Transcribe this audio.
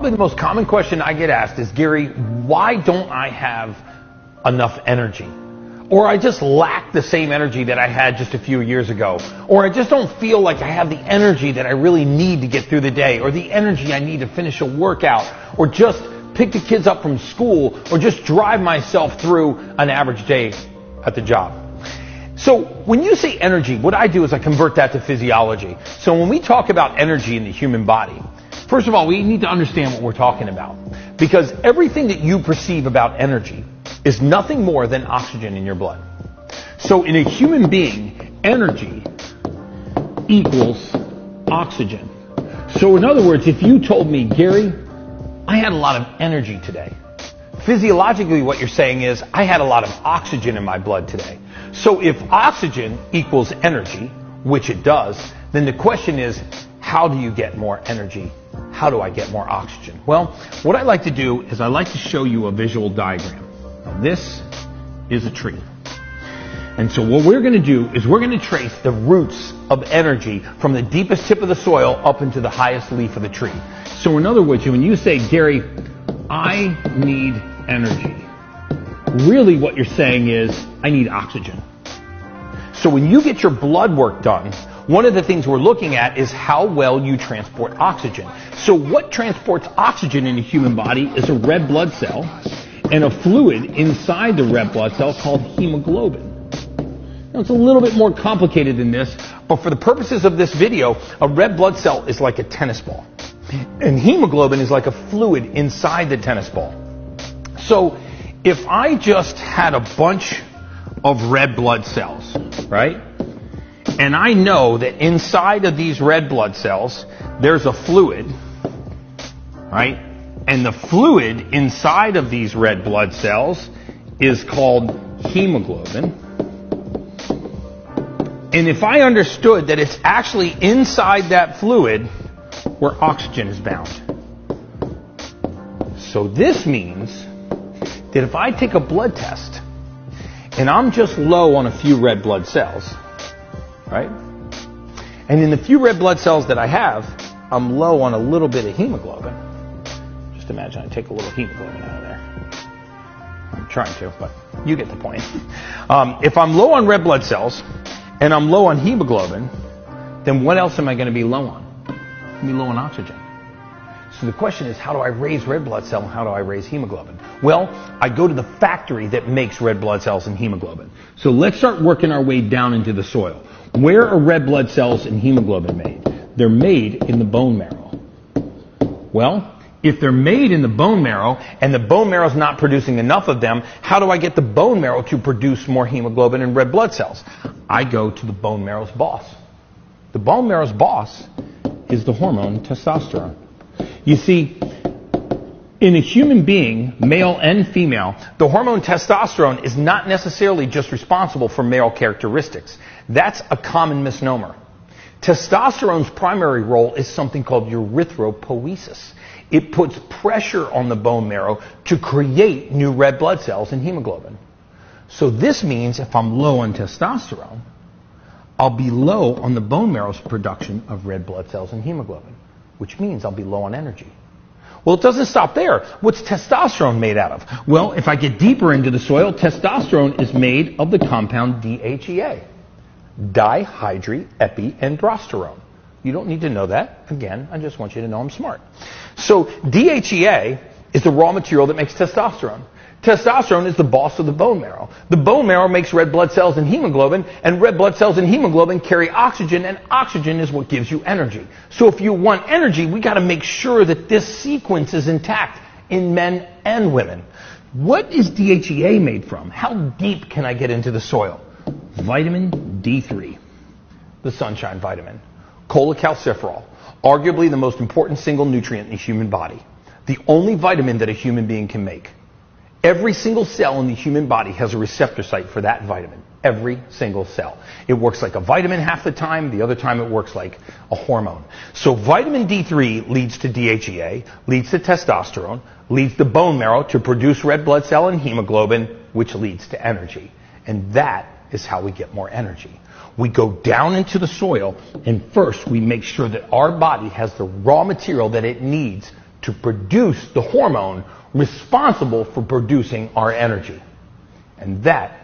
The most common question I get asked is, Gary, why don't I have enough energy? Or I just lack the same energy that I had just a few years ago. Or I just don't feel like I have the energy that I really need to get through the day, or the energy I need to finish a workout, or just pick the kids up from school, or just drive myself through an average day at the job. So when you say energy, what I do is I convert that to physiology. So when we talk about energy in the human body, first of all, we need to understand what we're talking about. Because everything that you perceive about energy is nothing more than oxygen in your blood. So in a human being, energy equals oxygen. So in other words, if you told me, Gary, I had a lot of energy today. Physiologically, what you're saying is, I had a lot of oxygen in my blood today. So if oxygen equals energy, which it does, then the question is, how do you get more energy? How do I get more oxygen? Well, what I like to do is I like to show you a visual diagram. Now, this is a tree. And so what we're going to do is we're going to trace the roots of energy from the deepest tip of the soil up into the highest leaf of the tree. So in other words, when you say, Gary, I need energy, really what you're saying is, I need oxygen. So when you get your blood work done, one of the things we're looking at is how well you transport oxygen. So what transports oxygen in the human body is a red blood cell and a fluid inside the red blood cell called hemoglobin. Now, it's a little bit more complicated than this, but for the purposes of this video, a red blood cell is like a tennis ball. And hemoglobin is like a fluid inside the tennis ball. So if I just had a bunch of red blood cells, right? And I know that inside of these red blood cells, there's a fluid, right? And the fluid inside of these red blood cells is called hemoglobin. And if I understood that it's actually inside that fluid where oxygen is bound. So this means that if I take a blood test and I'm just low on a few red blood cells, right? And in the few red blood cells that I have, I'm low on a little bit of hemoglobin. Just imagine I take a little hemoglobin out of there. I'm trying to, but you get the point. If I'm low on red blood cells and I'm low on hemoglobin, then what else am I going to be low on? I'm going to be low on oxygen. So the question is, how do I raise red blood cell and how do I raise hemoglobin? Well, I go to the factory that makes red blood cells and hemoglobin. So let's start working our way down into the soil. Where are red blood cells and hemoglobin made? They're made in the bone marrow. Well, if they're made in the bone marrow and the bone marrow is not producing enough of them, how do I get the bone marrow to produce more hemoglobin and red blood cells? I go to the bone marrow's boss. The bone marrow's boss is the hormone testosterone. You see, in a human being, male and female, the hormone testosterone is not necessarily just responsible for male characteristics. That's a common misnomer. Testosterone's primary role is something called erythropoiesis. It puts pressure on the bone marrow to create new red blood cells and hemoglobin. So this means if I'm low on testosterone, I'll be low on the bone marrow's production of red blood cells and hemoglobin, which means I'll be low on energy. Well, it doesn't stop there. What's testosterone made out of? Well, if I get deeper into the soil, testosterone is made of the compound DHEA, dihydroepiandrosterone. You don't need to know that. Again, I just want you to know I'm smart. So DHEA is the raw material that makes testosterone. Testosterone is the boss of the bone marrow. The bone marrow makes red blood cells and hemoglobin, and red blood cells and hemoglobin carry oxygen, and oxygen is what gives you energy. So if you want energy, we got to make sure that this sequence is intact in men and women. What is DHEA made from? How deep can I get into the soil? Vitamin D3, the sunshine vitamin. Cholecalciferol, arguably the most important single nutrient in the human body. The only vitamin that a human being can make. Every single cell in the human body has a receptor site for that vitamin. Every single cell. It works like a vitamin half the time, the other time it works like a hormone. So vitamin D3 leads to DHEA, leads to testosterone, leads the bone marrow to produce red blood cell and hemoglobin, which leads to energy. And that is how we get more energy. We go down into the soil, and first we make sure that our body has the raw material that it needs to produce the hormone responsible for producing our energy. And that